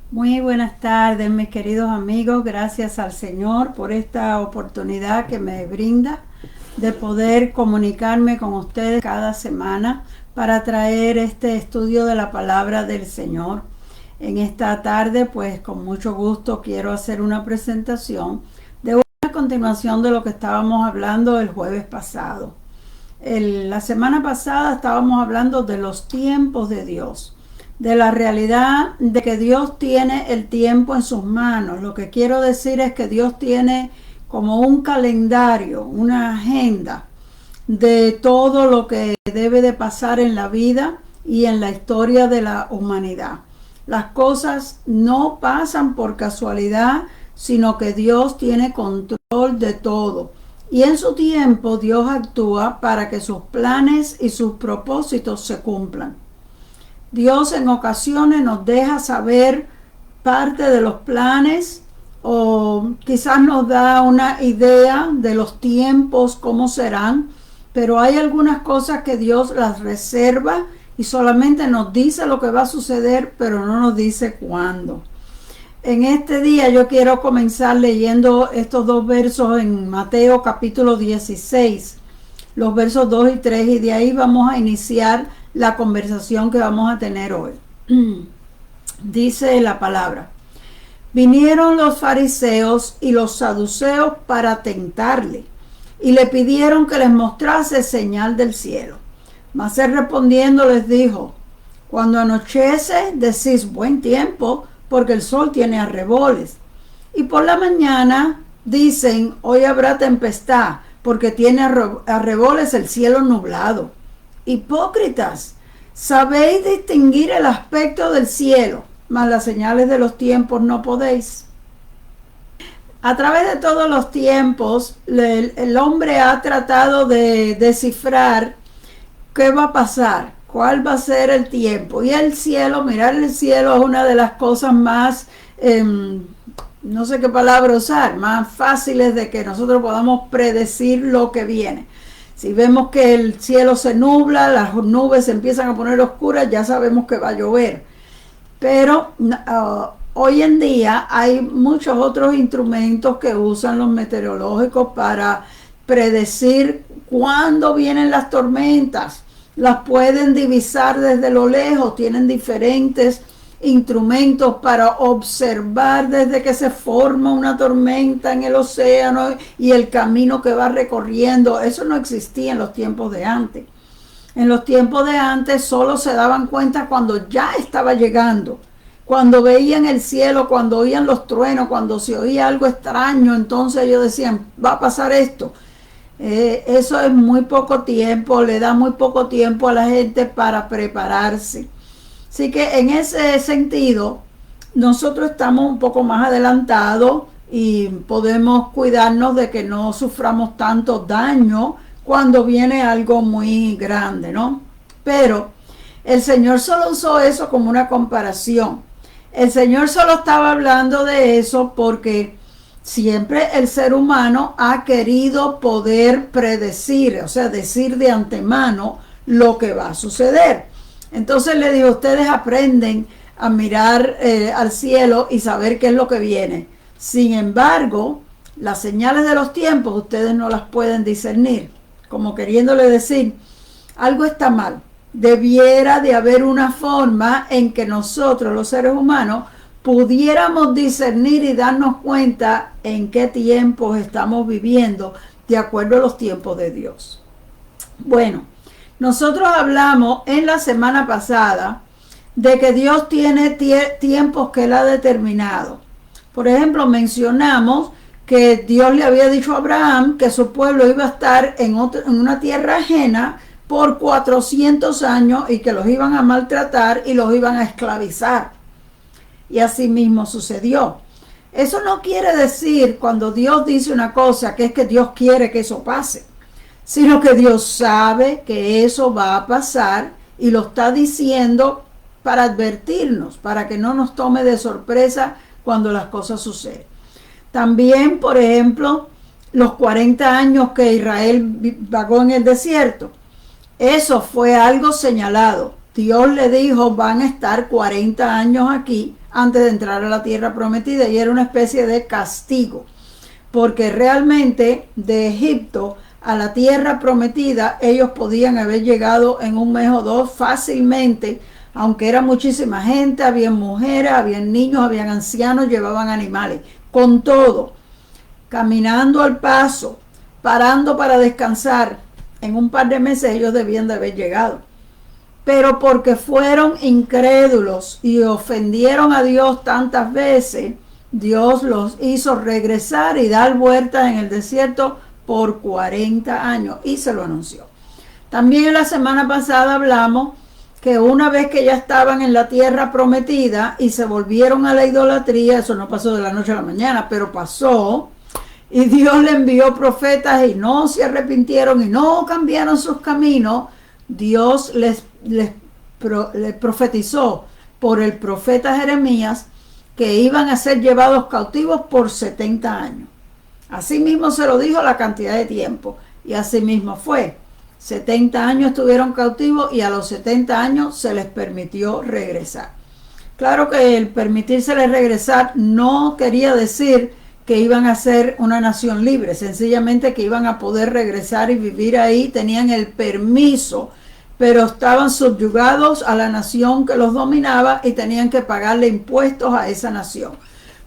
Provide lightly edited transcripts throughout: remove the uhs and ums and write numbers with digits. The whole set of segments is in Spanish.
Muy buenas tardes, mis queridos amigos. Gracias al Señor por esta oportunidad que me brinda de poder comunicarme con ustedes cada semana para traer este estudio de la palabra del Señor. En esta tarde, pues con mucho gusto quiero hacer una presentación de una continuación de lo que estábamos hablando el jueves pasado. La semana pasada estábamos hablando de los tiempos de Dios, de la realidad de que Dios tiene el tiempo en sus manos. Lo que quiero decir es que Dios tiene como un calendario, una agenda de todo lo que debe de pasar en la vida y en la historia de la humanidad. Las cosas no pasan por casualidad, sino que Dios tiene control de todo. Y en su tiempo Dios actúa para que sus planes y sus propósitos se cumplan. Dios en ocasiones nos deja saber parte de los planes o quizás nos da una idea de los tiempos, cómo serán, pero hay algunas cosas que Dios las reserva y solamente nos dice lo que va a suceder, pero no nos dice cuándo. En este día yo quiero comenzar leyendo estos dos versos en Mateo capítulo 16, los versos 2 y 3, y de ahí vamos a iniciar la conversación que vamos a tener hoy. Dice la palabra: vinieron los fariseos y los saduceos para tentarle, y le pidieron que les mostrase señal del cielo. Mas él respondiendo les dijo: cuando anochece decís buen tiempo, porque el sol tiene arreboles. Y por la mañana dicen: hoy habrá tempestad, porque tiene arreboles el cielo nublado. Hipócritas, sabéis distinguir el aspecto del cielo, mas las señales de los tiempos no podéis. A través de todos los tiempos, el hombre ha tratado de descifrar qué va a pasar, cuál va a ser el tiempo. Y el cielo, mirar el cielo es una de las cosas más, no sé qué palabra usar, más fáciles de que nosotros podamos predecir lo que viene. Si vemos que el cielo se nubla, las nubes se empiezan a poner oscuras, ya sabemos que va a llover. Pero hoy en día hay muchos otros instrumentos que usan los meteorológicos para predecir cuándo vienen las tormentas. Las pueden divisar desde lo lejos, tienen diferentes instrumentos para observar desde que se forma una tormenta en el océano y el camino que va recorriendo. Eso no existía en los tiempos de antes. En los tiempos de antes solo se daban cuenta cuando ya estaba llegando, cuando veían el cielo, cuando oían los truenos, cuando se oía algo extraño, entonces ellos decían: va a pasar esto. Eso es muy poco tiempo, le da muy poco tiempo a la gente para prepararse. Así que en ese sentido, nosotros estamos un poco más adelantados y podemos cuidarnos de que no suframos tanto daño cuando viene algo muy grande, ¿no? Pero el Señor solo usó eso como una comparación. El Señor solo estaba hablando de eso porque siempre el ser humano ha querido poder predecir, o sea, decir de antemano lo que va a suceder. Entonces le digo: ustedes aprenden a mirar al cielo y saber qué es lo que viene. Sin embargo, las señales de los tiempos ustedes no las pueden discernir, como queriéndole decir: algo está mal. Debiera de haber una forma en que nosotros, los seres humanos, pudiéramos discernir y darnos cuenta en qué tiempos estamos viviendo de acuerdo a los tiempos de Dios. Bueno, nosotros hablamos en la semana pasada de que Dios tiene tiempos que Él ha determinado. Por ejemplo, mencionamos que Dios le había dicho a Abraham que su pueblo iba a estar en una tierra ajena por 400 años y que los iban a maltratar y los iban a esclavizar. Y así mismo sucedió. Eso no quiere decir, cuando Dios dice una cosa, que es que Dios quiere que eso pase, sino que Dios sabe que eso va a pasar y lo está diciendo para advertirnos, para que no nos tome de sorpresa cuando las cosas suceden. También, por ejemplo, los 40 años que Israel vagó en el desierto, eso fue algo señalado. Dios le dijo: van a estar 40 años aquí antes de entrar a la tierra prometida, y era una especie de castigo, porque realmente de Egipto a la tierra prometida ellos podían haber llegado en un mes o dos fácilmente, aunque era muchísima gente, había mujeres, había niños, habían ancianos, llevaban animales, con todo, caminando al paso, parando para descansar, en un par de meses ellos debían de haber llegado. Pero porque fueron incrédulos y ofendieron a Dios tantas veces, Dios los hizo regresar y dar vueltas en el desierto por 40 años y se lo anunció. También en la semana pasada hablamos que una vez que ya estaban en la tierra prometida y se volvieron a la idolatría, eso no pasó de la noche a la mañana, pero pasó, y Dios le envió profetas y no se arrepintieron y no cambiaron sus caminos, Dios les profetizó por el profeta Jeremías que iban a ser llevados cautivos por 70 años. Así mismo se lo dijo la cantidad de tiempo, y así mismo fue. 70 años estuvieron cautivos y a los 70 años se les permitió regresar. Claro que el permitírseles regresar no quería decir que iban a ser una nación libre, sencillamente que iban a poder regresar y vivir ahí, tenían el permiso, pero estaban subyugados a la nación que los dominaba y tenían que pagarle impuestos a esa nación.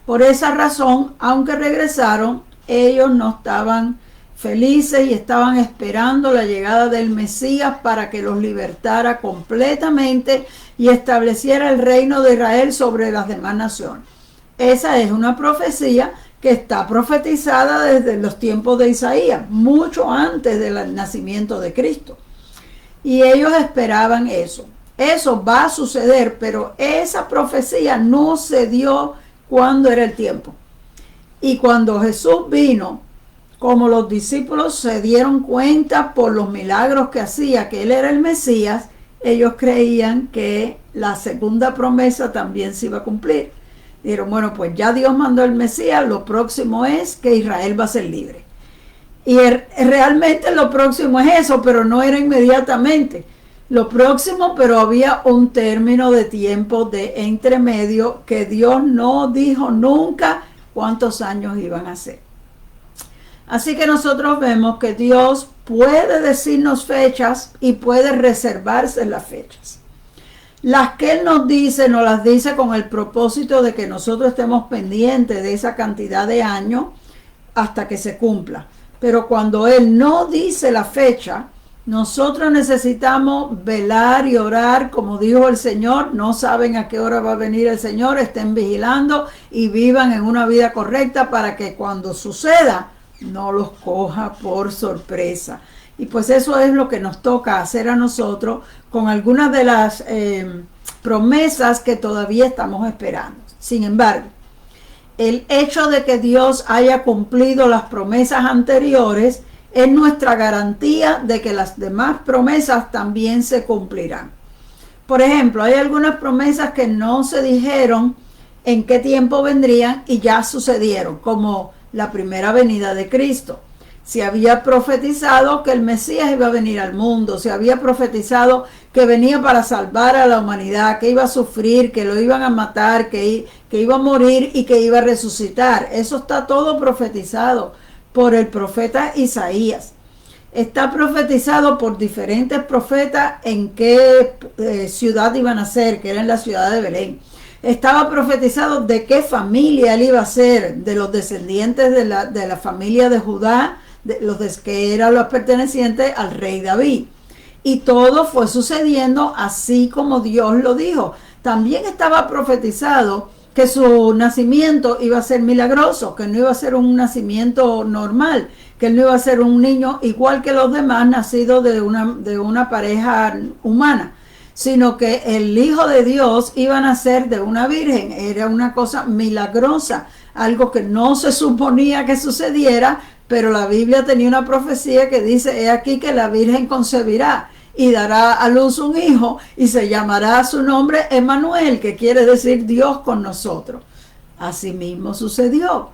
Por esa razón, aunque regresaron, ellos no estaban felices y estaban esperando la llegada del Mesías para que los libertara completamente y estableciera el reino de Israel sobre las demás naciones. Esa es una profecía que está profetizada desde los tiempos de Isaías, mucho antes del nacimiento de Cristo. Y ellos esperaban eso. Eso va a suceder, pero esa profecía no se dio cuando era el tiempo. Y cuando Jesús vino, como los discípulos se dieron cuenta por los milagros que hacía que Él era el Mesías, ellos creían que la segunda promesa también se iba a cumplir. Dijeron, bueno, pues ya Dios mandó el Mesías, lo próximo es que Israel va a ser libre. Y realmente lo próximo es eso, pero no era inmediatamente. Lo próximo, pero había un término de tiempo de entremedio que Dios no dijo nunca cuántos años iban a ser. Así que nosotros vemos que Dios puede decirnos fechas y puede reservarse las fechas. Las que Él nos las dice con el propósito de que nosotros estemos pendientes de esa cantidad de años hasta que se cumpla. Pero cuando Él no dice la fecha, nosotros necesitamos velar y orar, como dijo el Señor. No saben a qué hora va a venir el Señor, estén vigilando y vivan en una vida correcta para que cuando suceda no los coja por sorpresa. Y pues eso es lo que nos toca hacer a nosotros con algunas de las promesas que todavía estamos esperando. Sin embargo, el hecho de que Dios haya cumplido las promesas anteriores es nuestra garantía de que las demás promesas también se cumplirán. Por ejemplo, hay algunas promesas que no se dijeron en qué tiempo vendrían y ya sucedieron, como la primera venida de Cristo. Se había profetizado que el Mesías iba a venir al mundo, se había profetizado que venía para salvar a la humanidad, que iba a sufrir, que lo iban a matar, que iba a morir y que iba a resucitar. Eso está todo profetizado por el profeta Isaías. Está profetizado por diferentes profetas en qué ciudad iban a ser, que era en la ciudad de Belén. Estaba profetizado de qué familia él iba a ser, de los descendientes de la familia de Judá, que eran los pertenecientes al rey David. Y todo fue sucediendo así como Dios lo dijo. También estaba profetizado que su nacimiento iba a ser milagroso, que no iba a ser un nacimiento normal, que él no iba a ser un niño igual que los demás nacidos de una pareja humana, sino que el Hijo de Dios iba a nacer de una virgen. Era una cosa milagrosa, algo que no se suponía que sucediera, pero la Biblia tenía una profecía que dice, he aquí que la virgen concebirá y dará a luz un hijo y se llamará su nombre Emmanuel, que quiere decir Dios con nosotros. Así mismo sucedió.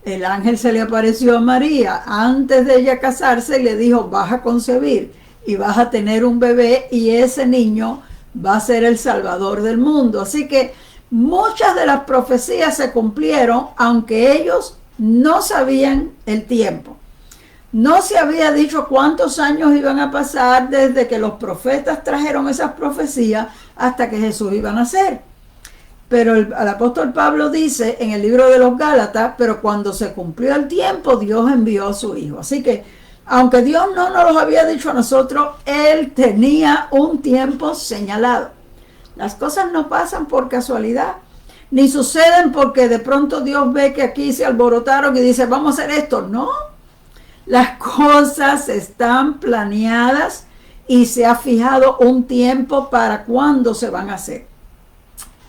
El ángel se le apareció a María antes de ella casarse y le dijo, vas a concebir y vas a tener un bebé y ese niño va a ser el Salvador del mundo. Así que Muchas de las profecías se cumplieron, aunque ellos no sabían el tiempo. No se había dicho cuántos años iban a pasar desde que los profetas trajeron esas profecías hasta que Jesús iba a nacer. Pero el apóstol Pablo dice en el libro de los Gálatas, pero cuando se cumplió el tiempo, Dios envió a su Hijo. Así que, aunque Dios no nos los había dicho a nosotros, Él tenía un tiempo señalado. Las cosas no pasan por casualidad, ni suceden porque de pronto Dios ve que aquí se alborotaron y dice, vamos a hacer esto. No, las cosas están planeadas y se ha fijado un tiempo para cuándo se van a hacer.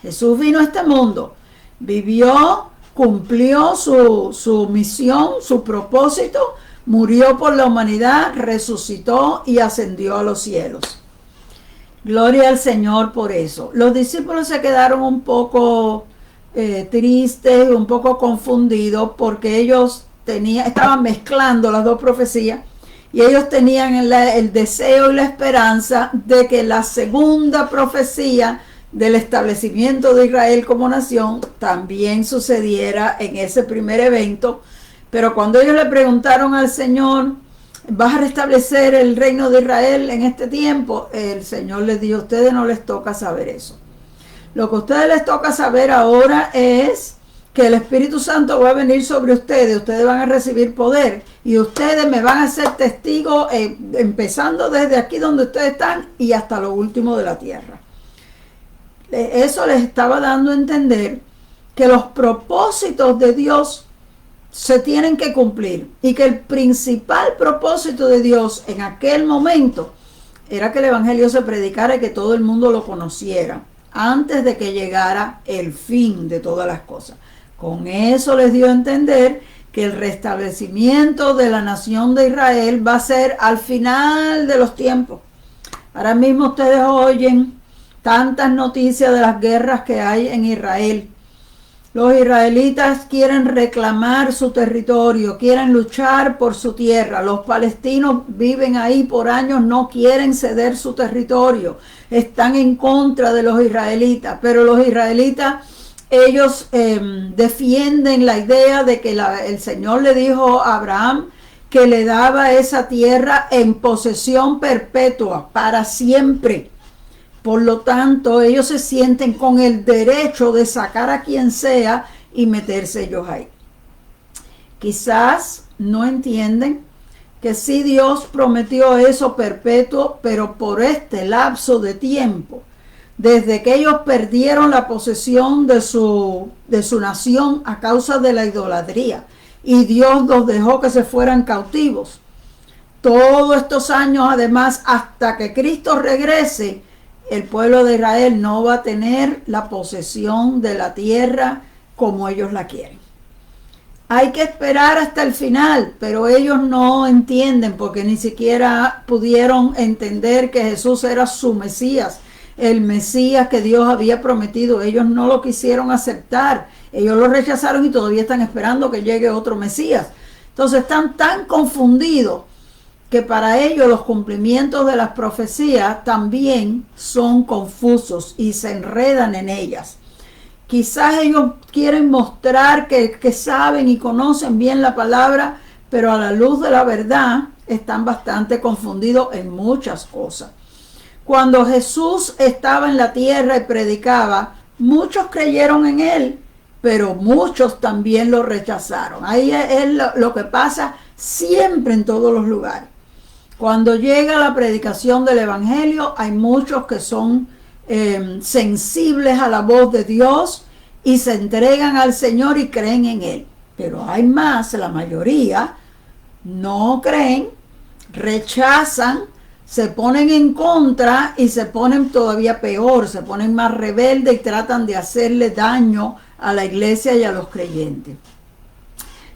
Jesús vino a este mundo, vivió, cumplió su misión, su propósito, murió por la humanidad, resucitó y ascendió a los cielos. Gloria al Señor por eso. Los discípulos se quedaron un poco tristes, un poco confundidos, porque ellos estaban mezclando las dos profecías y ellos tenían el deseo y la esperanza de que la segunda profecía del establecimiento de Israel como nación también sucediera en ese primer evento. Pero cuando ellos le preguntaron al Señor, ¿vas a restablecer el reino de Israel en este tiempo? El Señor les dijo, a ustedes no les toca saber eso. Lo que a ustedes les toca saber ahora es que el Espíritu Santo va a venir sobre ustedes van a recibir poder y ustedes me van a ser testigos empezando desde aquí donde ustedes están y hasta lo último de la tierra. Eso les estaba dando a entender que los propósitos de Dios se tienen que cumplir y que el principal propósito de Dios en aquel momento era que el Evangelio se predicara y que todo el mundo lo conociera antes de que llegara el fin de todas las cosas. Con eso les dio a entender que el restablecimiento de la nación de Israel va a ser al final de los tiempos. Ahora mismo ustedes oyen tantas noticias de las guerras que hay en Israel. Los israelitas quieren reclamar su territorio, quieren luchar por su tierra. Los palestinos viven ahí por años, no quieren ceder su territorio. Están en contra de los israelitas, pero los israelitas, ellos defienden la idea de que el Señor le dijo a Abraham que le daba esa tierra en posesión perpetua, para siempre. Por lo tanto, ellos se sienten con el derecho de sacar a quien sea y meterse ellos ahí. Quizás no entienden que sí Dios prometió eso perpetuo, pero por este lapso de tiempo, desde que ellos perdieron la posesión de su nación a causa de la idolatría, y Dios los dejó que se fueran cautivos. Todos estos años, además, hasta que Cristo regrese, el pueblo de Israel no va a tener la posesión de la tierra como ellos la quieren. Hay que esperar hasta el final, pero ellos no entienden porque ni siquiera pudieron entender que Jesús era su Mesías, el Mesías que Dios había prometido. Ellos no lo quisieron aceptar, ellos lo rechazaron y todavía están esperando que llegue otro Mesías. Entonces están tan confundidos que para ellos los cumplimientos de las profecías también son confusos y se enredan en ellas. Quizás ellos quieren mostrar que saben y conocen bien la palabra, pero a la luz de la verdad están bastante confundidos en muchas cosas. Cuando Jesús estaba en la tierra y predicaba, muchos creyeron en él, pero muchos también lo rechazaron. Ahí es lo que pasa siempre en todos los lugares. Cuando llega la predicación del Evangelio, hay muchos que son sensibles a la voz de Dios y se entregan al Señor y creen en Él. Pero hay más, la mayoría no creen, rechazan, se ponen en contra y se ponen todavía peor, se ponen más rebeldes y tratan de hacerle daño a la iglesia y a los creyentes.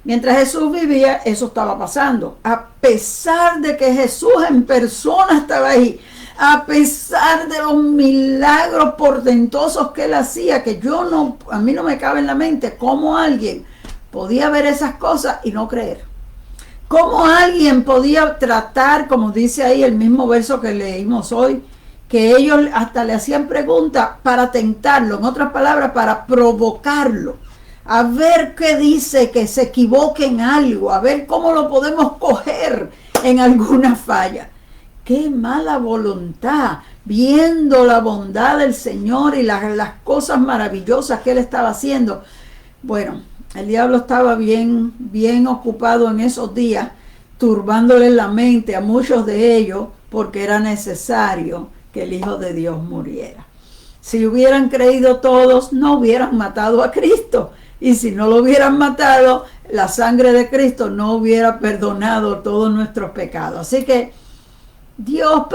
Mientras Jesús vivía, eso estaba pasando. A pesar de que Jesús en persona estaba ahí, a pesar de los milagros portentosos que él hacía, que a mí no me cabe en la mente cómo alguien podía ver esas cosas y no creer. Cómo alguien podía tratar, como dice ahí el mismo verso que leímos hoy, que ellos hasta le hacían preguntas para tentarlo, en otras palabras, para provocarlo, a ver qué dice, que se equivoque en algo, a ver cómo lo podemos coger en alguna falla. ¡Qué mala voluntad! Viendo la bondad del Señor y las cosas maravillosas que Él estaba haciendo. Bueno, el diablo estaba bien ocupado en esos días, turbándole la mente a muchos de ellos, porque era necesario que el Hijo de Dios muriera. Si hubieran creído todos, no hubieran matado a Cristo. Y si no lo hubieran matado, la sangre de Cristo no hubiera perdonado todos nuestros pecados. Así que Dios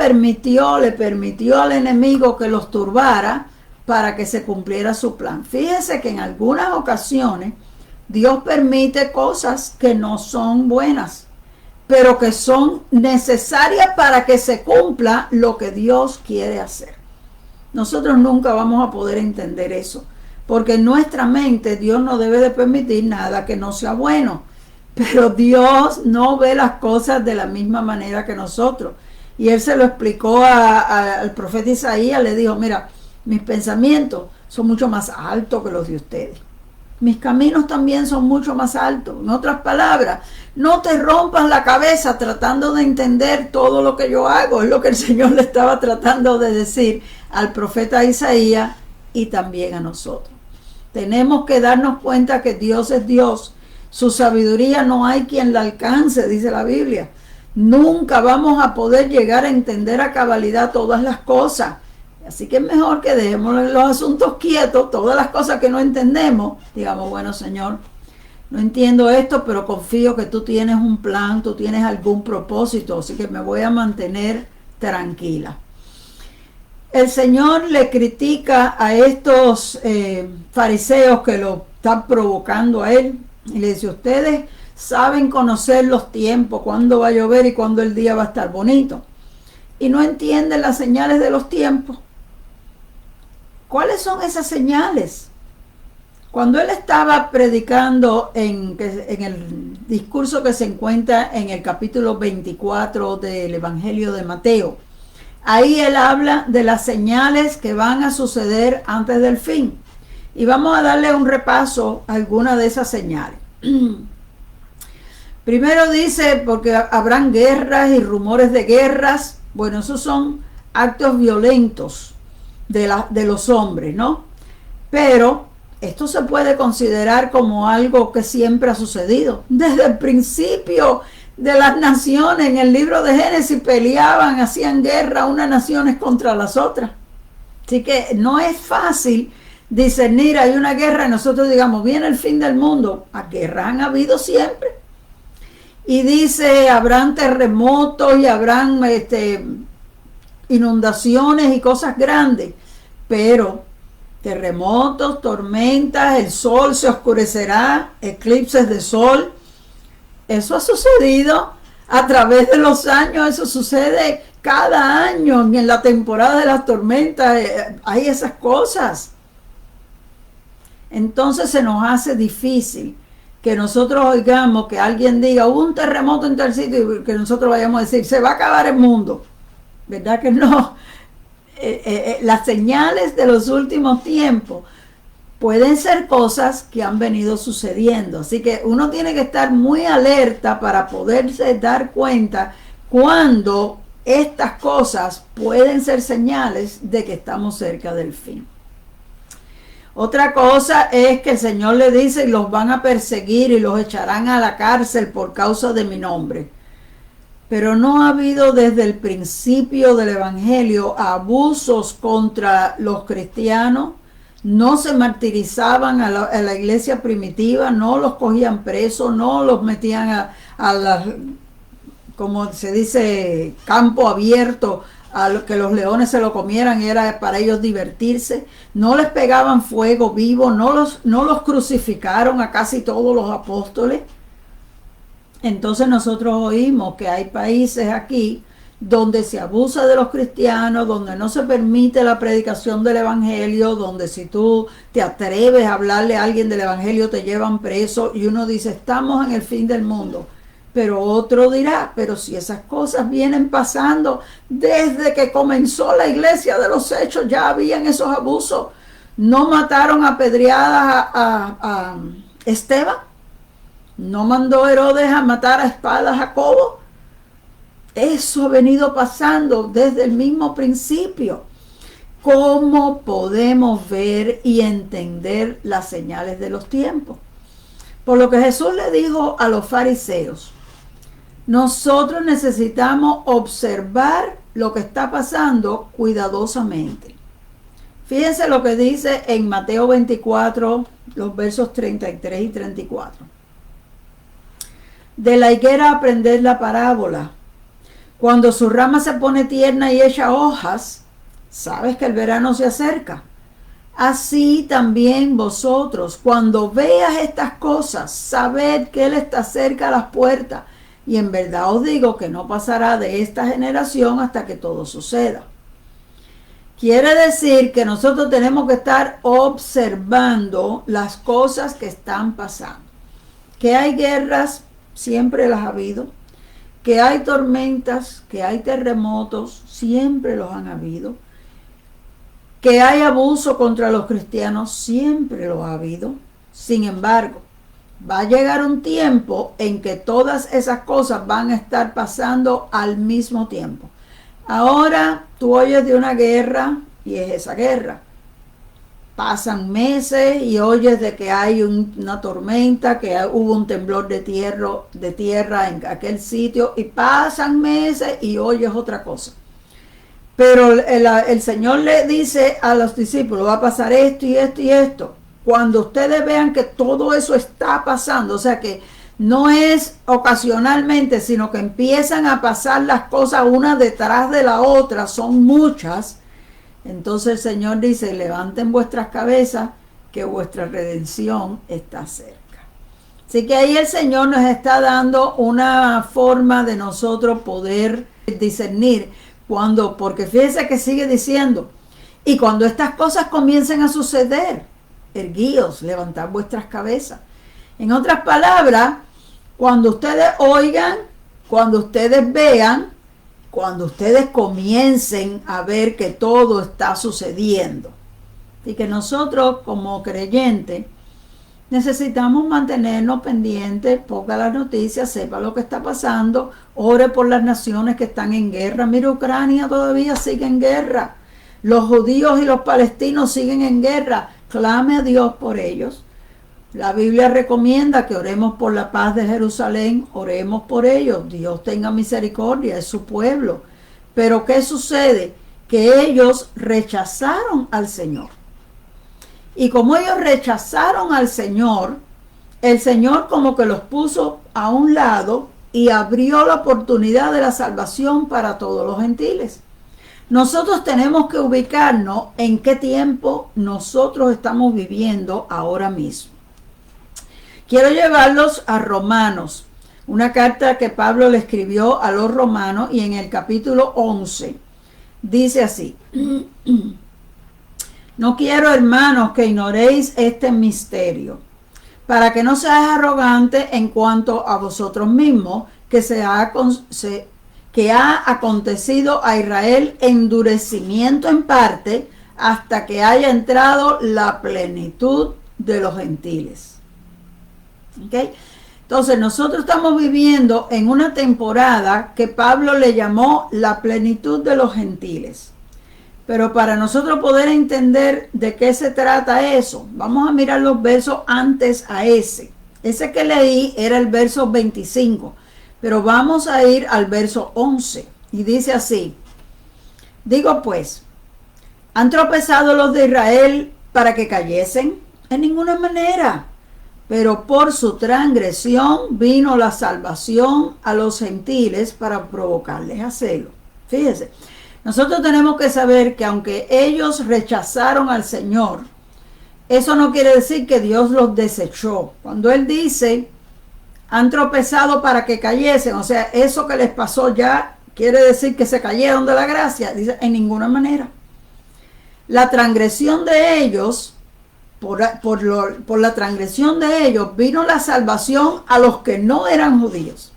le permitió al enemigo que los turbara para que se cumpliera su plan. Fíjese que en algunas ocasiones Dios permite cosas que no son buenas, pero que son necesarias para que se cumpla lo que Dios quiere hacer. Nosotros nunca vamos a poder entender eso, porque en nuestra mente Dios no debe de permitir nada que no sea bueno, pero Dios no ve las cosas de la misma manera que nosotros. Y Él se lo explicó al profeta Isaías, le dijo, mira, mis pensamientos son mucho más altos que los de ustedes. Mis caminos también son mucho más altos. En otras palabras, no te rompas la cabeza tratando de entender todo lo que yo hago. Es lo que el Señor le estaba tratando de decir al profeta Isaías y también a nosotros. Tenemos que darnos cuenta que Dios es Dios. Su sabiduría no hay quien la alcance, dice la Biblia. Nunca vamos a poder llegar a entender a cabalidad todas las cosas. Así que es mejor que dejemos los asuntos quietos, todas las cosas que no entendemos. Digamos, bueno, Señor, no entiendo esto, pero confío que tú tienes un plan, tú tienes algún propósito, así que me voy a mantener tranquila. El Señor le critica a estos fariseos que lo están provocando a Él. Y le dice, ustedes saben conocer los tiempos, cuándo va a llover y cuándo el día va a estar bonito. Y no entienden las señales de los tiempos. ¿Cuáles son esas señales? Cuando Él estaba predicando en el discurso que se encuentra en el capítulo 24 del Evangelio de Mateo, ahí Él habla de las señales que van a suceder antes del fin. Y vamos a darle un repaso a algunas de esas señales. Primero dice, porque habrán guerras y rumores de guerras. Bueno, esos son actos violentos de los hombres, ¿no? Pero esto se puede considerar como algo que siempre ha sucedido. Desde el principio de las naciones, en el libro de Génesis, peleaban, hacían guerra unas naciones contra las otras. Así que no es fácil discernir, hay una guerra y nosotros digamos, viene el fin del mundo. Las guerras han habido siempre. Y dice, habrán terremotos y habrán inundaciones y cosas grandes, pero terremotos, tormentas, el sol se oscurecerá, eclipses de sol, eso ha sucedido a través de los años, eso sucede cada año, en la temporada de las tormentas hay esas cosas. Entonces se nos hace difícil que nosotros oigamos que alguien diga hubo un terremoto en tal sitio y que nosotros vayamos a decir se va a acabar el mundo. ¿Verdad que no? Las señales de los últimos tiempos pueden ser cosas que han venido sucediendo. Así que uno tiene que estar muy alerta para poderse dar cuenta cuando estas cosas pueden ser señales de que estamos cerca del fin. Otra cosa es que el Señor le dice, los van a perseguir y los echarán a la cárcel por causa de mi nombre. Pero no ha habido desde el principio del Evangelio abusos contra los cristianos. No se martirizaban a la iglesia primitiva, no los cogían presos, no los metían a la, como se dice, campo abierto, a que los leones se lo comieran, era para ellos divertirse. No les pegaban fuego vivo, no los crucificaron a casi todos los apóstoles. Entonces nosotros oímos que hay países aquí donde se abusa de los cristianos, donde no se permite la predicación del evangelio, donde si tú te atreves a hablarle a alguien del evangelio te llevan preso, y uno dice, estamos en el fin del mundo. Pero otro dirá, pero si esas cosas vienen pasando desde que comenzó la iglesia de los hechos, ya habían esos abusos. ¿No mataron a pedradas a Esteban? ¿No mandó Herodes a matar a espada a Jacobo? Eso ha venido pasando desde el mismo principio. ¿Cómo podemos ver y entender las señales de los tiempos? Por lo que Jesús le dijo a los fariseos, nosotros necesitamos observar lo que está pasando cuidadosamente. Fíjense lo que dice en Mateo 24, los versos 33 y 34. De la higuera aprended la parábola. Cuando su rama se pone tierna y echa hojas, sabes que el verano se acerca. Así también vosotros, cuando veas estas cosas, sabed que Él está cerca a las puertas. Y en verdad os digo que no pasará de esta generación hasta que todo suceda. Quiere decir que nosotros tenemos que estar observando las cosas que están pasando. Que hay guerras, siempre las ha habido. Que hay tormentas, que hay terremotos, siempre los han habido. Que hay abuso contra los cristianos, siempre lo ha habido. Sin embargo, va a llegar un tiempo en que todas esas cosas van a estar pasando al mismo tiempo. Ahora tú oyes de una guerra y es esa guerra. Pasan meses y oyes de que hay una tormenta, que hubo un temblor de tierra en aquel sitio, y pasan meses y oyes otra cosa. Pero el Señor le dice a los discípulos, va a pasar esto y esto y esto. Cuando ustedes vean que todo eso está pasando, o sea que no es ocasionalmente, sino que empiezan a pasar las cosas una detrás de la otra, son muchas, entonces el Señor dice, levanten vuestras cabezas, que vuestra redención está cerca. Así que ahí el Señor nos está dando una forma de nosotros poder discernir cuando, porque fíjense que sigue diciendo, y cuando estas cosas comiencen a suceder, erguíos, levantad vuestras cabezas. En otras palabras, cuando ustedes oigan, cuando ustedes vean, cuando ustedes comiencen a ver que todo está sucediendo. Y que nosotros como creyentes necesitamos mantenernos pendientes, ponga las noticias, sepa lo que está pasando, ore por las naciones que están en guerra. Mira, Ucrania todavía sigue en guerra. Los judíos y los palestinos siguen en guerra. Clame a Dios por ellos. La Biblia recomienda que oremos por la paz de Jerusalén, oremos por ellos. Dios tenga misericordia, es su pueblo. Pero ¿qué sucede? Que ellos rechazaron al Señor. Y como ellos rechazaron al Señor, el Señor como que los puso a un lado y abrió la oportunidad de la salvación para todos los gentiles. Nosotros tenemos que ubicarnos en qué tiempo nosotros estamos viviendo ahora mismo. Quiero llevarlos a Romanos, una carta que Pablo le escribió a los romanos, y en el capítulo 11 dice así: no quiero, hermanos, que ignoréis este misterio, para que no seáis arrogantes en cuanto a vosotros mismos, que ha acontecido a Israel endurecimiento en parte, hasta que haya entrado la plenitud de los gentiles. ¿Okay? Entonces nosotros estamos viviendo en una temporada que Pablo le llamó la plenitud de los gentiles. Pero para nosotros poder entender de qué se trata eso, vamos a mirar los versos antes a ese. Ese que leí era el verso 25, pero vamos a ir al verso 11 y dice así: digo pues, ¿han tropezado los de Israel para que cayesen? En ninguna manera. Pero por su transgresión vino la salvación a los gentiles para provocarles a celo. Fíjese, nosotros tenemos que saber que aunque ellos rechazaron al Señor, eso no quiere decir que Dios los desechó. Cuando Él dice, han tropezado para que cayesen, o sea, eso que les pasó ya quiere decir que se cayeron de la gracia. Dice, en ninguna manera. La transgresión de ellos, por la transgresión de ellos, vino la salvación a los que no eran judíos.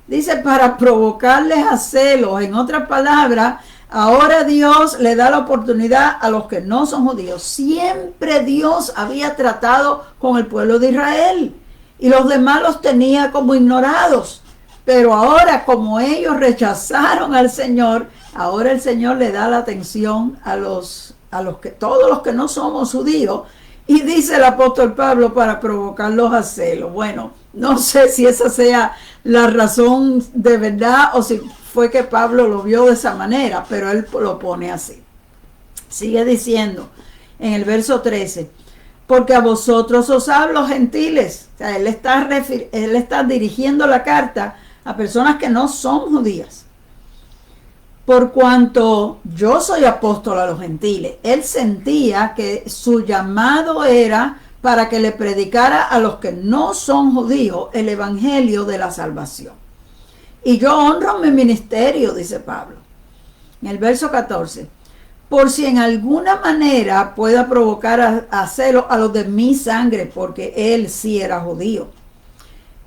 Dice, para provocarles a celos. En otras palabras, ahora Dios le da la oportunidad a los que no son judíos. Siempre Dios había tratado con el pueblo de Israel y los demás los tenía como ignorados. Pero ahora, como ellos rechazaron al Señor, ahora el Señor le da la atención a todos los que no somos judíos. Y dice el apóstol Pablo, para provocarlos a celo. Bueno, no sé si esa sea la razón de verdad o si fue que Pablo lo vio de esa manera, pero él lo pone así. Sigue diciendo en el verso 13, porque a vosotros os hablo, gentiles. O sea, él está dirigiendo la carta a personas que no son judías. Por cuanto yo soy apóstol a los gentiles. Él sentía que su llamado era para que le predicara a los que no son judíos el evangelio de la salvación. Y yo honro mi ministerio, dice Pablo. En el verso 14, por si en alguna manera pueda provocar a celo a los de mi sangre, porque él sí era judío,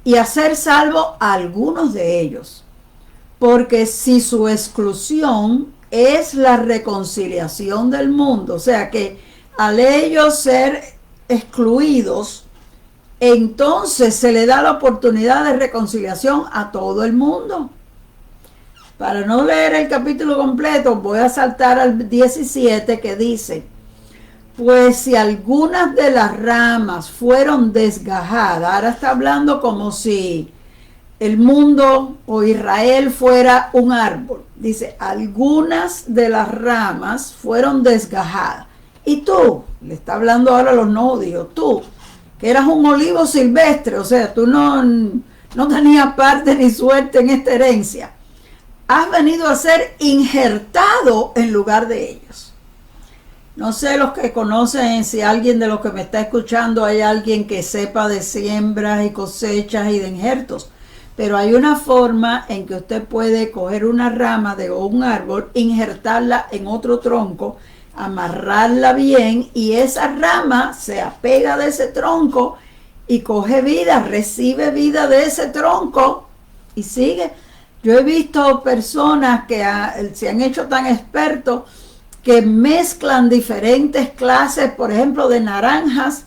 y hacer salvo a algunos de ellos. Porque si su exclusión es la reconciliación del mundo, o sea que al ellos ser excluidos, entonces se le da la oportunidad de reconciliación a todo el mundo. Para no leer el capítulo completo, voy a saltar al 17 que dice, pues si algunas de las ramas fueron desgajadas, ahora está hablando como si el mundo o Israel fuera un árbol. Dice, algunas de las ramas fueron desgajadas. Y tú, le está hablando ahora a los no judíos, tú, que eras un olivo silvestre, o sea, tú no tenías parte ni suerte en esta herencia, has venido a ser injertado en lugar de ellos. No sé los que conocen, si alguien de los que me está escuchando hay alguien que sepa de siembras y cosechas y de injertos. Pero hay una forma en que usted puede coger una rama de un árbol, injertarla en otro tronco, amarrarla bien y esa rama se apega de ese tronco y coge vida, recibe vida de ese tronco y sigue. Yo he visto personas que se han hecho tan expertos que mezclan diferentes clases, por ejemplo, de naranjas.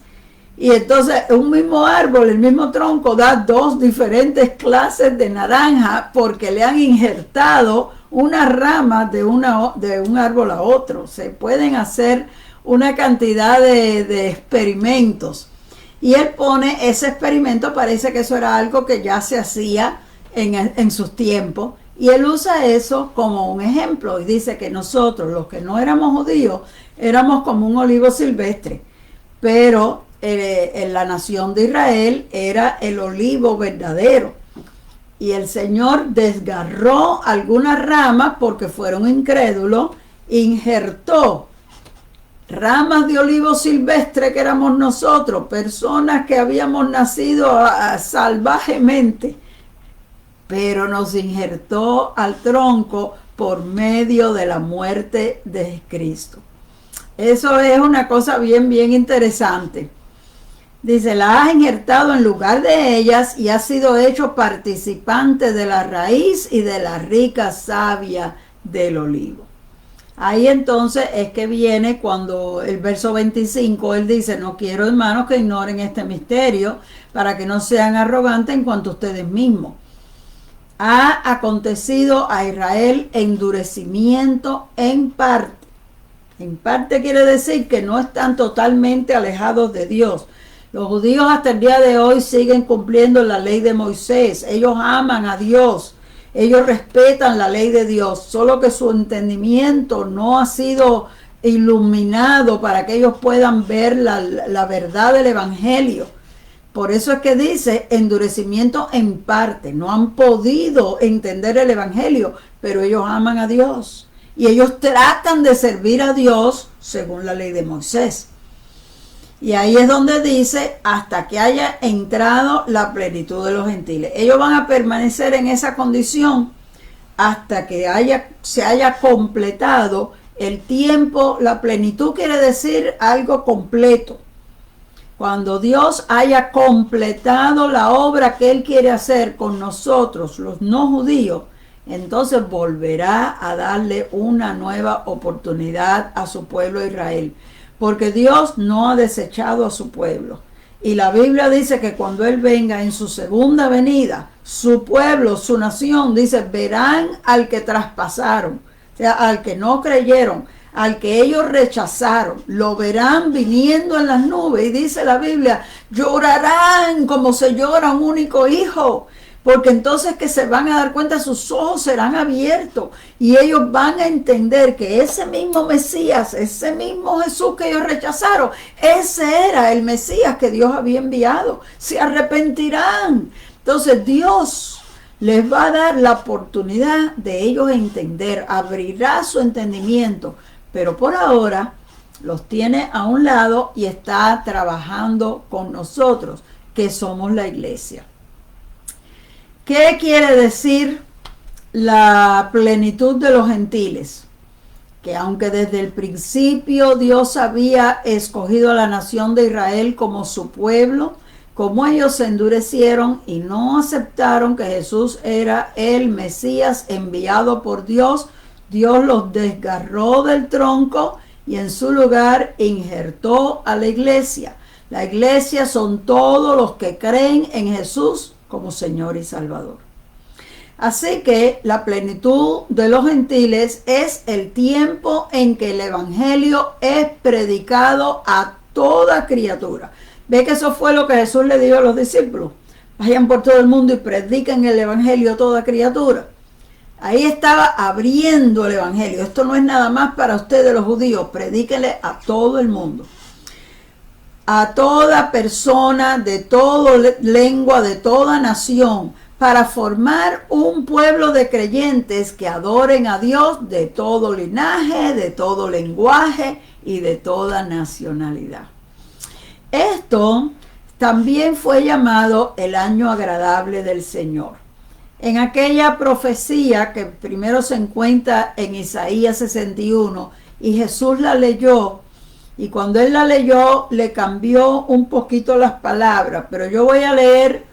Y entonces un mismo árbol, el mismo tronco, da dos diferentes clases de naranja porque le han injertado una rama de un árbol a otro. Se pueden hacer una cantidad de experimentos. Y él pone ese experimento, parece que eso era algo que ya se hacía en sus tiempos. Y él usa eso como un ejemplo y dice que nosotros, los que no éramos judíos, éramos como un olivo silvestre. Pero en la nación de Israel era el olivo verdadero y el Señor desgarró algunas ramas porque fueron incrédulos, injertó ramas de olivo silvestre que éramos nosotros, personas que habíamos nacido salvajemente, pero nos injertó al tronco por medio de la muerte de Cristo. Eso es una cosa bien interesante. Dice, la has injertado en lugar de ellas y has sido hecho participante de la raíz y de la rica savia del olivo. Ahí entonces es que viene cuando el verso 25, él dice, no quiero, hermanos, que ignoren este misterio para que no sean arrogantes en cuanto a ustedes mismos. Ha acontecido a Israel endurecimiento en parte. En parte quiere decir que no están totalmente alejados de Dios. Los judíos hasta el día de hoy siguen cumpliendo la ley de Moisés. Ellos aman a Dios. Ellos respetan la ley de Dios. Solo que su entendimiento no ha sido iluminado para que ellos puedan ver la verdad del evangelio. Por eso es que dice endurecimiento en parte. No han podido entender el evangelio, pero ellos aman a Dios. Y ellos tratan de servir a Dios según la ley de Moisés. Y ahí es donde dice, hasta que haya entrado la plenitud de los gentiles. Ellos van a permanecer en esa condición hasta que se haya completado el tiempo. La plenitud quiere decir algo completo. Cuando Dios haya completado la obra que Él quiere hacer con nosotros, los no judíos, entonces volverá a darle una nueva oportunidad a su pueblo Israel. Porque Dios no ha desechado a su pueblo. Y la Biblia dice que cuando Él venga en su segunda venida, su pueblo, su nación, dice, verán al que traspasaron, o sea, al que no creyeron, al que ellos rechazaron, lo verán viniendo en las nubes. Y dice la Biblia, llorarán como se llora un único hijo, porque entonces que se van a dar cuenta, sus ojos serán abiertos y ellos van a entender que ese mismo Mesías, ese mismo Jesús que ellos rechazaron, ese era el Mesías que Dios había enviado. Se arrepentirán. Entonces Dios les va a dar la oportunidad de ellos entender, abrirá su entendimiento, pero por ahora los tiene a un lado y está trabajando con nosotros, que somos la iglesia. ¿Qué quiere decir la plenitud de los gentiles? Que aunque desde el principio Dios había escogido a la nación de Israel como su pueblo, como ellos se endurecieron y no aceptaron que Jesús era el Mesías enviado por Dios, Dios los desgarró del tronco y en su lugar injertó a la iglesia. La iglesia son todos los que creen en Jesús como Señor y Salvador. Así que la plenitud de los gentiles es el tiempo en que el evangelio es predicado a toda criatura. Ve que eso fue lo que Jesús le dijo a los discípulos. Vayan por todo el mundo y prediquen el evangelio a toda criatura. Ahí estaba abriendo el evangelio. Esto no es nada más para ustedes los judíos. Predíquenle a todo el mundo. A toda persona, de toda lengua, de toda nación, para formar un pueblo de creyentes que adoren a Dios de todo linaje, de todo lenguaje y de toda nacionalidad. Esto también fue llamado el año agradable del Señor. En aquella profecía que primero se encuentra en Isaías 61, y Jesús la leyó, y cuando Él la leyó le cambió un poquito las palabras, pero yo voy a leer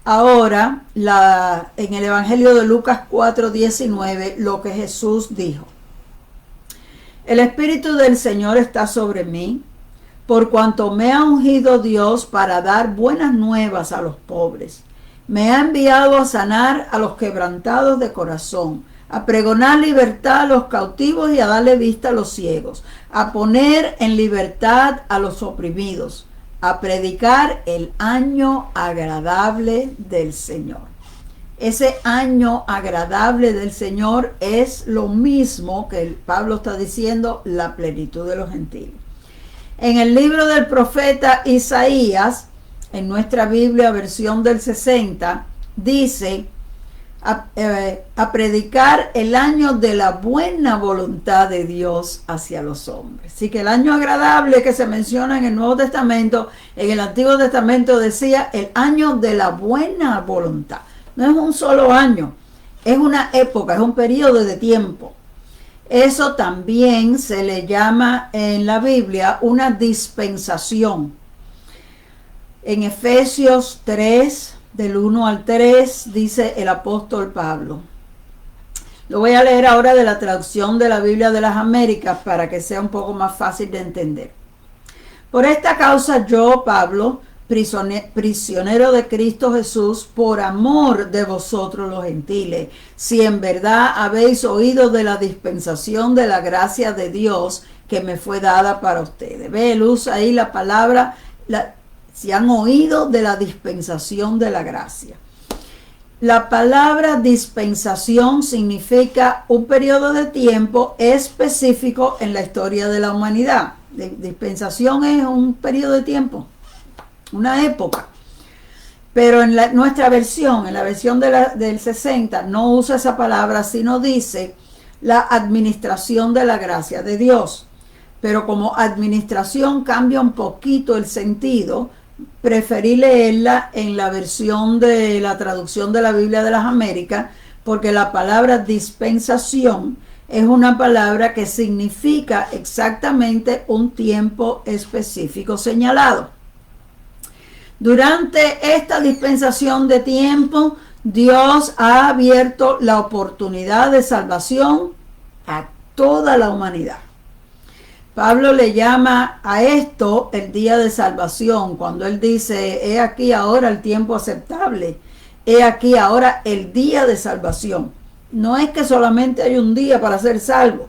ahora en el Evangelio de Lucas 4:19 lo que Jesús dijo. El Espíritu del Señor está sobre mí, por cuanto me ha ungido Dios para dar buenas nuevas a los pobres. Me ha enviado a sanar a los quebrantados de corazón, a pregonar libertad a los cautivos y a darle vista a los ciegos, a poner en libertad a los oprimidos, a predicar el año agradable del Señor. Ese año agradable del Señor es lo mismo que Pablo está diciendo, la plenitud de los gentiles. En el libro del profeta Isaías, en nuestra Biblia versión del 60, dice a predicar el año de la buena voluntad de Dios hacia los hombres. Así que el año agradable que se menciona en el Nuevo Testamento, en el Antiguo Testamento decía el año de la buena voluntad. No es un solo año, es una época, es un periodo de tiempo. Eso también se le llama en la Biblia una dispensación. En Efesios 3, del 1 al 3, dice el apóstol Pablo. Lo voy a leer ahora de la traducción de la Biblia de las Américas para que sea un poco más fácil de entender. Por esta causa yo, Pablo, prisionero de Cristo Jesús, por amor de vosotros los gentiles, si en verdad habéis oído de la dispensación de la gracia de Dios que me fue dada para ustedes. Ve, él usa ahí la palabra, si han oído de la dispensación de la gracia. La palabra dispensación significa un periodo de tiempo específico en la historia de la humanidad. Dispensación es un periodo de tiempo, una época. Pero en nuestra versión, en la versión del 60, no usa esa palabra, sino dice la administración de la gracia de Dios. Pero como administración cambia un poquito el sentido, preferí leerla en la versión de la traducción de la Biblia de las Américas, porque la palabra dispensación es una palabra que significa exactamente un tiempo específico señalado. Durante esta dispensación de tiempo, Dios ha abierto la oportunidad de salvación a toda la humanidad. Pablo le llama a esto el día de salvación, cuando él dice, he aquí ahora el tiempo aceptable, he aquí ahora el día de salvación. No es que solamente hay un día para ser salvo.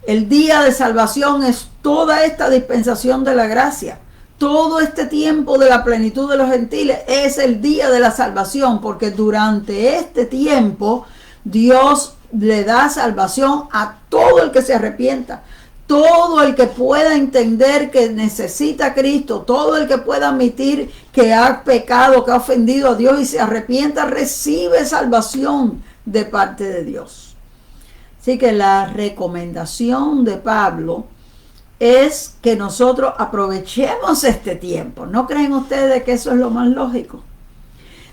El día de salvación es toda esta dispensación de la gracia. Todo este tiempo de la plenitud de los gentiles es el día de la salvación, porque durante este tiempo Dios le da salvación a todo el que se arrepienta. Todo el que pueda entender que necesita a Cristo, todo el que pueda admitir que ha pecado, que ha ofendido a Dios y se arrepienta, recibe salvación de parte de Dios. Así que la recomendación de Pablo es que nosotros aprovechemos este tiempo. ¿No creen ustedes que eso es lo más lógico?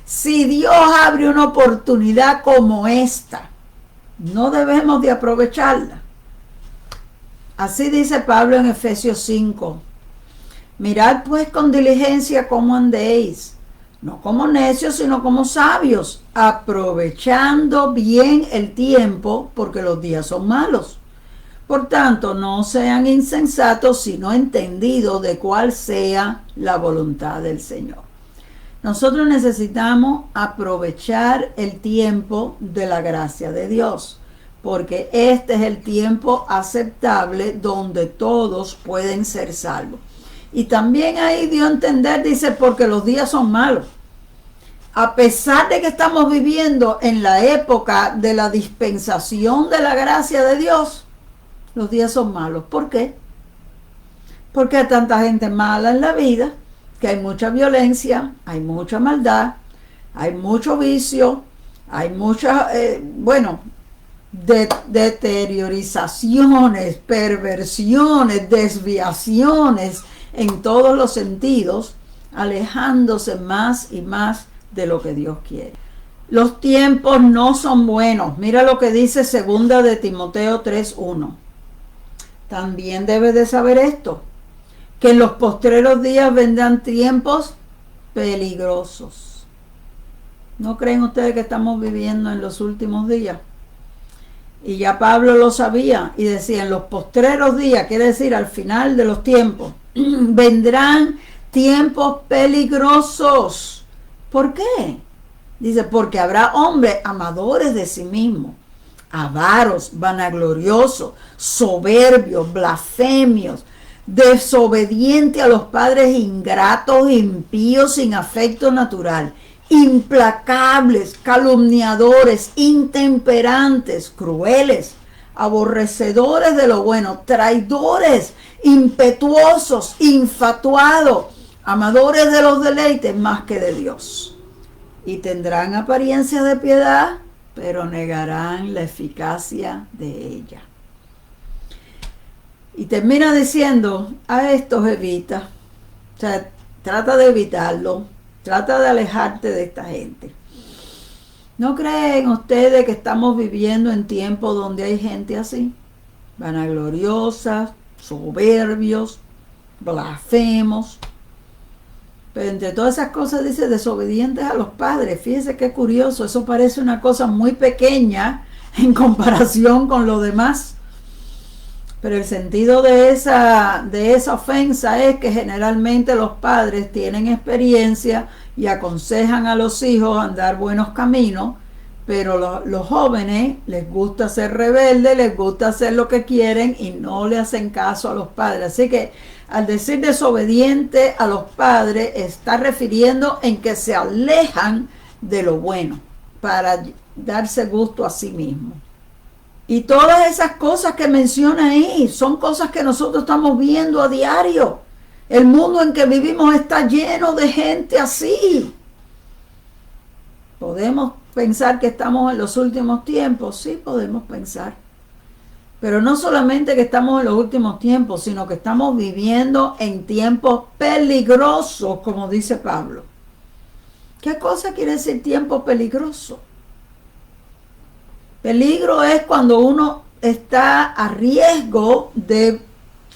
Si Dios abre una oportunidad como esta, no debemos de aprovecharla. Así dice Pablo en Efesios 5. Mirad pues con diligencia cómo andéis, no como necios, sino como sabios, aprovechando bien el tiempo, porque los días son malos. Por tanto, no sean insensatos, sino entendidos de cuál sea la voluntad del Señor. Nosotros necesitamos aprovechar el tiempo de la gracia de Dios, porque este es el tiempo aceptable donde todos pueden ser salvos. Y también ahí dio a entender, dice, porque los días son malos. A pesar de que estamos viviendo en la época de la dispensación de la gracia de Dios, los días son malos. ¿Por qué? Porque hay tanta gente mala en la vida, que hay mucha violencia, hay mucha maldad, hay mucho vicio, hay mucha, deteriorizaciones, perversiones, desviaciones en todos los sentidos, alejándose más y más de lo que Dios quiere. Los tiempos no son buenos. Mira lo que dice 2 de Timoteo 3:1. También debes de saber esto, que en los postreros días vendrán tiempos peligrosos. ¿No creen ustedes que estamos viviendo en los últimos días? Y ya Pablo lo sabía y decía, en los postreros días, quiere decir al final de los tiempos, vendrán tiempos peligrosos. ¿Por qué? Dice, porque habrá hombres amadores de sí mismos, avaros, vanagloriosos, soberbios, blasfemios, desobedientes a los padres, ingratos, impíos, sin afecto natural, implacables, calumniadores, intemperantes, crueles, aborrecedores de lo bueno, traidores, impetuosos, infatuados, amadores de los deleites más que de Dios. Y tendrán apariencia de piedad, pero negarán la eficacia de ella. Y termina diciendo, a estos evita. O sea, trata de evitarlo. Trata de alejarte de esta gente. ¿No creen ustedes que estamos viviendo en tiempos donde hay gente así? Vanagloriosas, soberbios, blasfemos. Pero entre todas esas cosas dice desobedientes a los padres. Fíjense qué curioso, eso parece una cosa muy pequeña en comparación con lo demás. Pero el sentido de esa ofensa es que generalmente los padres tienen experiencia y aconsejan a los hijos andar buenos caminos, pero los jóvenes les gusta ser rebeldes, les gusta hacer lo que quieren y no le hacen caso a los padres. Así que al decir desobediente a los padres, está refiriendo en que se alejan de lo bueno para darse gusto a sí mismos. Y todas esas cosas que menciona ahí son cosas que nosotros estamos viendo a diario. El mundo en que vivimos está lleno de gente así. ¿Podemos pensar que estamos en los últimos tiempos? Sí, podemos pensar. Pero no solamente que estamos en los últimos tiempos, sino que estamos viviendo en tiempos peligrosos, como dice Pablo. ¿Qué cosa quiere decir tiempo peligroso? Peligro es cuando uno está a riesgo de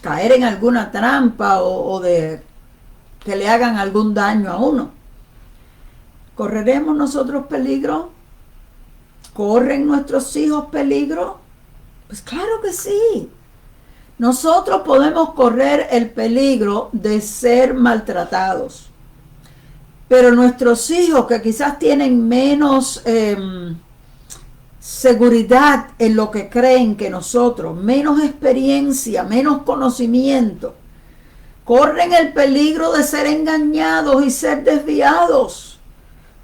caer en alguna trampa o de que le hagan algún daño a uno. ¿Correremos nosotros peligro? ¿Corren nuestros hijos peligro? Pues claro que sí. Nosotros podemos correr el peligro de ser maltratados. Pero nuestros hijos, que quizás tienen menos seguridad en lo que creen que nosotros, menos experiencia, menos conocimiento, corren el peligro de ser engañados y ser desviados.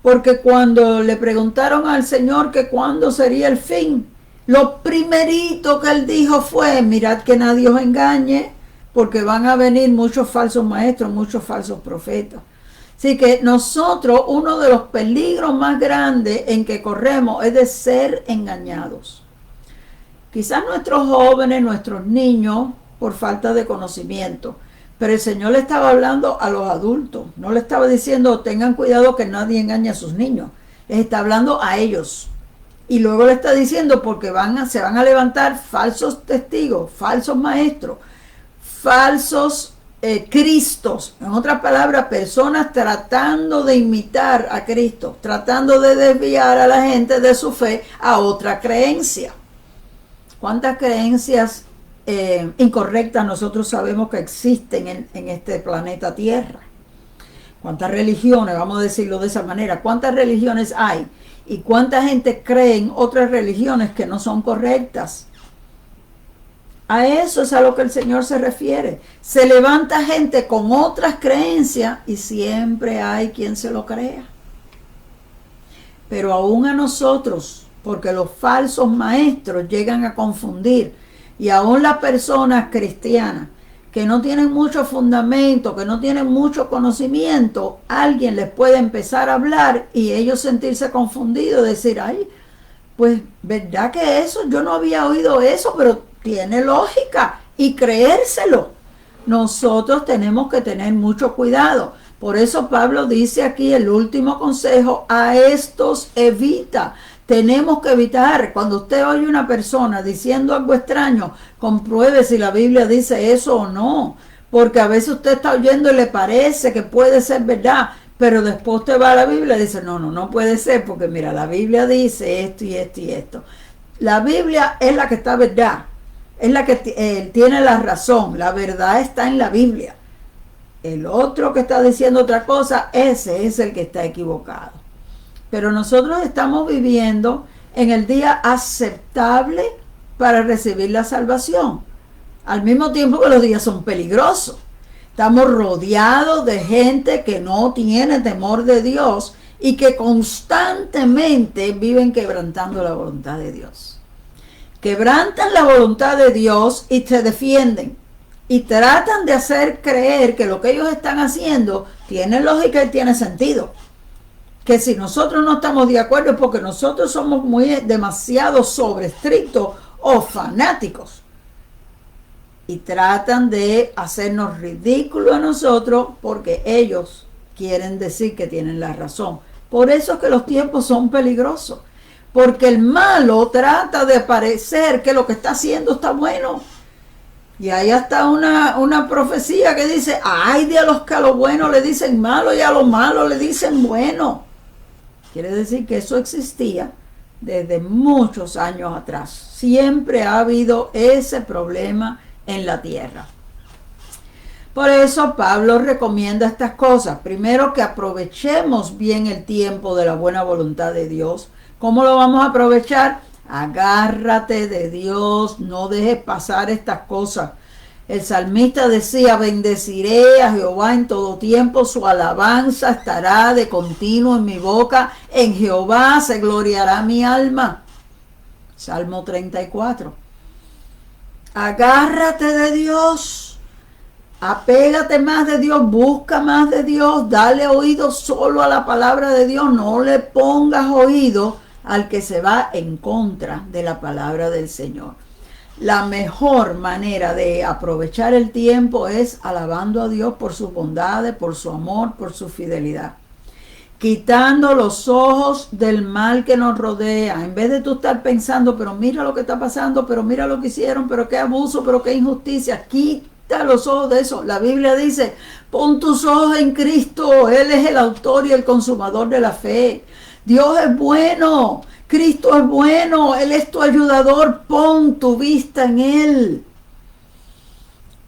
Porque cuando le preguntaron al Señor que cuándo sería el fin, lo primerito que él dijo fue: mirad que nadie os engañe, porque van a venir muchos falsos maestros, muchos falsos profetas. Así que nosotros, uno de los peligros más grandes en que corremos es de ser engañados. Quizás nuestros jóvenes, nuestros niños, por falta de conocimiento. Pero el Señor le estaba hablando a los adultos. No le estaba diciendo: tengan cuidado que nadie engañe a sus niños. Les está hablando a ellos. Y luego le está diciendo: porque se van a levantar falsos testigos, falsos maestros, falsos Cristos. En otras palabras, personas tratando de imitar a Cristo, tratando de desviar a la gente de su fe a otra creencia. ¿Cuántas creencias incorrectas nosotros sabemos que existen en este planeta Tierra? ¿Cuántas religiones, vamos a decirlo de esa manera, cuántas religiones hay? ¿Y cuánta gente cree en otras religiones que no son correctas? A eso es a lo que el Señor se refiere. Se levanta gente con otras creencias y siempre hay quien se lo crea. Pero aún a nosotros, porque los falsos maestros llegan a confundir, y aún las personas cristianas que no tienen mucho fundamento, que no tienen mucho conocimiento, alguien les puede empezar a hablar y ellos sentirse confundidos, decir: ay, pues verdad que eso, yo no había oído eso, pero tiene lógica, y creérselo. Nosotros tenemos que tener mucho cuidado. Por eso Pablo dice aquí el último consejo: a estos evita. Tenemos que evitar. Cuando usted oye una persona diciendo algo extraño, compruebe si la Biblia dice eso o no, porque a veces usted está oyendo y le parece que puede ser verdad, pero después usted va a la Biblia y dice: no puede ser, porque mira, la Biblia dice esto y esto y esto. La Biblia es la que está verdad, es la que tiene la razón. La verdad está en la Biblia. El otro que está diciendo otra cosa, ese es el que está equivocado. Pero nosotros estamos viviendo en el día aceptable para recibir la salvación, al mismo tiempo que los días son peligrosos. Estamos rodeados de gente que no tiene temor de Dios y que constantemente viven quebrantando la voluntad de Dios. Quebrantan la voluntad de Dios y se defienden y tratan de hacer creer que lo que ellos están haciendo tiene lógica y tiene sentido. Que si nosotros no estamos de acuerdo es porque nosotros somos demasiado sobreestrictos o fanáticos. Y tratan de hacernos ridículos a nosotros porque ellos quieren decir que tienen la razón. Por eso es que los tiempos son peligrosos. Porque el malo trata de parecer que lo que está haciendo está bueno. Y ahí está una profecía que dice: ay de los que a lo bueno le dicen malo y a lo malo le dicen bueno. Quiere decir que eso existía desde muchos años atrás. Siempre ha habido ese problema en la tierra. Por eso Pablo recomienda estas cosas. Primero, que aprovechemos bien el tiempo de la buena voluntad de Dios. ¿Cómo lo vamos a aprovechar? Agárrate de Dios, no dejes pasar estas cosas. El salmista decía: bendeciré a Jehová en todo tiempo, su alabanza estará de continuo en mi boca, en Jehová se gloriará mi alma. Salmo 34. Agárrate de Dios, apégate más de Dios, busca más de Dios, dale oído solo a la palabra de Dios, no le pongas oído al que se va en contra de la palabra del Señor. La mejor manera de aprovechar el tiempo es alabando a Dios por sus bondades, por su amor, por su fidelidad. Quitando los ojos del mal que nos rodea. En vez de tú estar pensando: pero mira lo que está pasando, pero mira lo que hicieron, pero qué abuso, pero qué injusticia. quita los ojos de eso. La Biblia dice, pon tus ojos en Cristo, Él es el autor y el consumador de la fe. Dios es bueno, Cristo es bueno, Él es tu ayudador, pon tu vista en Él.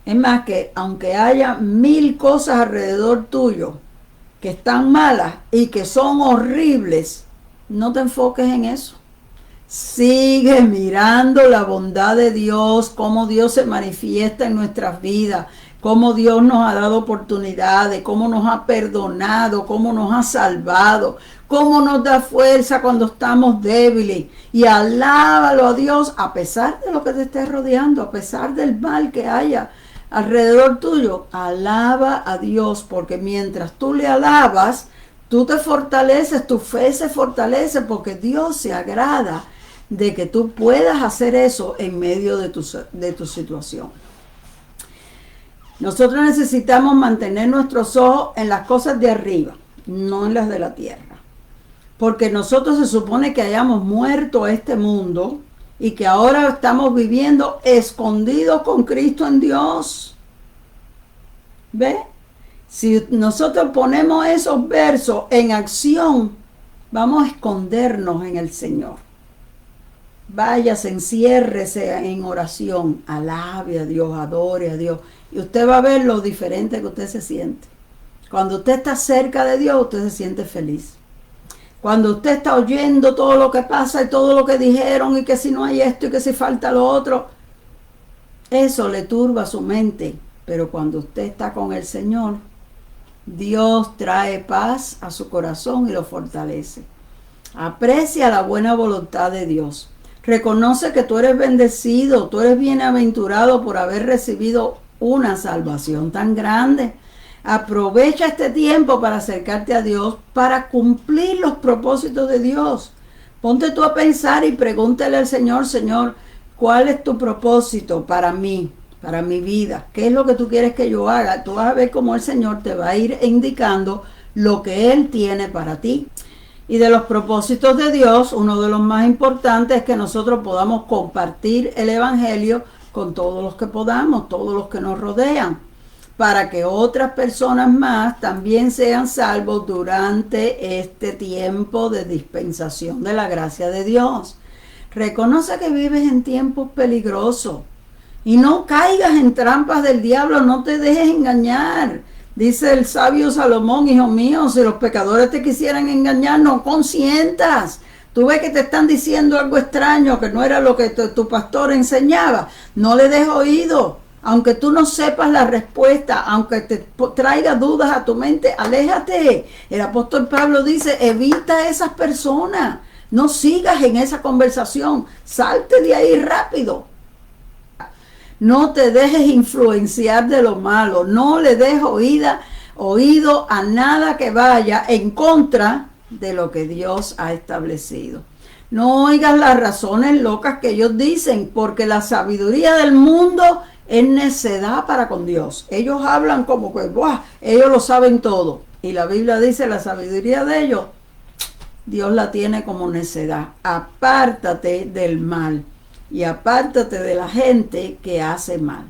Es más que aunque haya 1000 cosas alrededor tuyo que están malas y que son horribles, no te enfoques en eso. Sigue mirando la bondad de Dios, cómo Dios se manifiesta en nuestras vidas, cómo Dios nos ha dado oportunidades, cómo nos ha perdonado, cómo nos ha salvado, cómo nos da fuerza cuando estamos débiles. Y alábalo a Dios a pesar de lo que te esté rodeando, a pesar del mal que haya alrededor tuyo. Alaba a Dios, porque mientras tú le alabas, tú te fortaleces, tu fe se fortalece, porque Dios se agrada de que tú puedas hacer eso en medio de tu situación. Nosotros necesitamos mantener nuestros ojos en las cosas de arriba, no en las de la tierra. Porque nosotros se supone que hayamos muerto a este mundo y que ahora estamos viviendo escondidos con Cristo en Dios. ¿Ve? Si nosotros ponemos esos versos en acción, vamos a escondernos en el Señor. Váyase, enciérrese en oración, alabe a Dios, adore a Dios. Y usted va a ver lo diferente que usted se siente. Cuando usted está cerca de Dios, usted se siente feliz. Cuando usted está oyendo todo lo que pasa y todo lo que dijeron y que si no hay esto y que si falta lo otro, eso le turba su mente. Pero cuando usted está con el Señor, Dios trae paz a su corazón y lo fortalece. Aprecia la buena voluntad de Dios. Reconoce que tú eres bendecido, tú eres bienaventurado por haber recibido una salvación tan grande. Aprovecha este tiempo para acercarte a Dios, para cumplir los propósitos de Dios. Ponte tú a pensar y pregúntale al Señor, Señor, ¿cuál es tu propósito para mí, para mi vida? ¿Qué es lo que tú quieres que yo haga? Tú vas a ver cómo el Señor te va a ir indicando lo que Él tiene para ti. Y de los propósitos de Dios, uno de los más importantes es que nosotros podamos compartir el Evangelio con todos los que podamos, todos los que nos rodean, para que otras personas más también sean salvos durante este tiempo de dispensación de la gracia de Dios. Reconoce que vives en tiempos peligrosos y no caigas en trampas del diablo, no te dejes engañar. Dice el sabio Salomón, hijo mío, si los pecadores te quisieran engañar, no consientas. Tú ves que te están diciendo algo extraño, que no era lo que tu pastor enseñaba. No le des oído. Aunque tú no sepas la respuesta, aunque te traiga dudas a tu mente, aléjate. El apóstol Pablo dice, evita a esas personas. No sigas en esa conversación. Salte de ahí rápido. No te dejes influenciar de lo malo. No le des oído a nada que vaya en contra de lo que Dios ha establecido. No oigas las razones locas que ellos dicen, porque la sabiduría del mundo es necedad para con Dios. Ellos hablan como que, ¡buah!, ellos lo saben todo. Y la Biblia dice, la sabiduría de ellos, Dios la tiene como necedad. Apártate del mal. Y apártate de la gente que hace mal.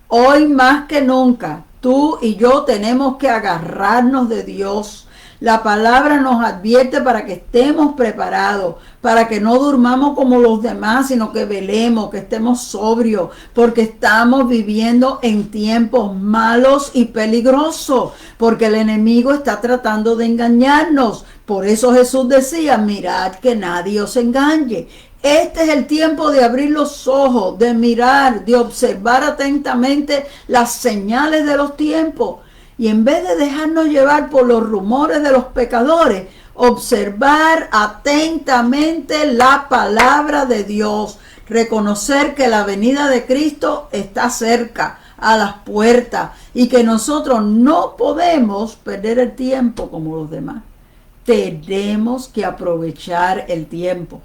Hoy más que nunca, tú y yo tenemos que agarrarnos de Dios. La palabra nos advierte para que estemos preparados, para que no durmamos como los demás, sino que velemos, que estemos sobrios, porque estamos viviendo en tiempos malos y peligrosos, porque el enemigo está tratando de engañarnos. Por eso Jesús decía, mirad que nadie os engañe. Este es el tiempo de abrir los ojos, de mirar, de observar atentamente las señales de los tiempos. Y en vez de dejarnos llevar por los rumores de los pecadores, observar atentamente la palabra de Dios. Reconocer que la venida de Cristo está cerca, a las puertas, y que nosotros no podemos perder el tiempo como los demás. Tenemos que aprovechar el tiempo.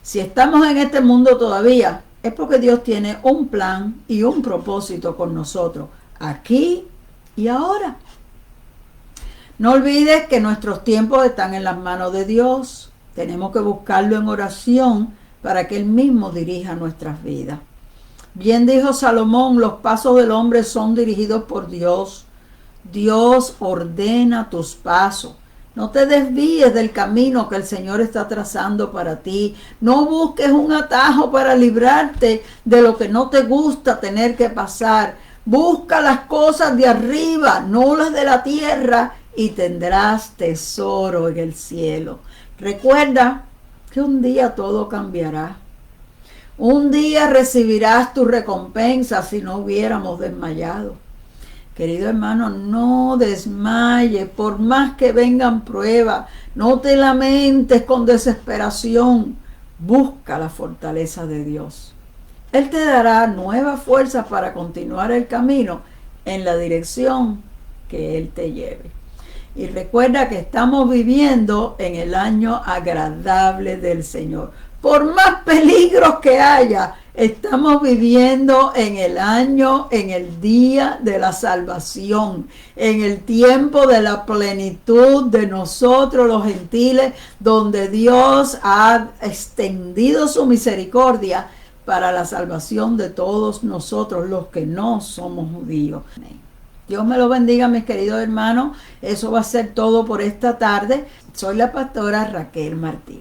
Si estamos en este mundo todavía, es porque Dios tiene un plan y un propósito con nosotros, aquí y ahora. No olvides que nuestros tiempos están en las manos de Dios. Tenemos que buscarlo en oración para que Él mismo dirija nuestras vidas. Bien dijo Salomón, los pasos del hombre son dirigidos por Dios. Dios ordena tus pasos. No te desvíes del camino que el Señor está trazando para ti. No busques un atajo para librarte de lo que no te gusta tener que pasar. Busca las cosas de arriba, no las de la tierra, y tendrás tesoro en el cielo. Recuerda que un día todo cambiará. Un día recibirás tu recompensa si no hubiéramos desmayado. Querido hermano, no desmayes, por más que vengan pruebas, no te lamentes con desesperación, busca la fortaleza de Dios. Él te dará nuevas fuerzas para continuar el camino en la dirección que Él te lleve. Y recuerda que estamos viviendo en el año agradable del Señor. Por más peligros que haya, estamos viviendo en el año, en el día de la salvación, en el tiempo de la plenitud de nosotros los gentiles, donde Dios ha extendido su misericordia para la salvación de todos nosotros, los que no somos judíos. Dios me lo bendiga, mis queridos hermanos. Eso va a ser todo por esta tarde. Soy la pastora Raquel Martínez.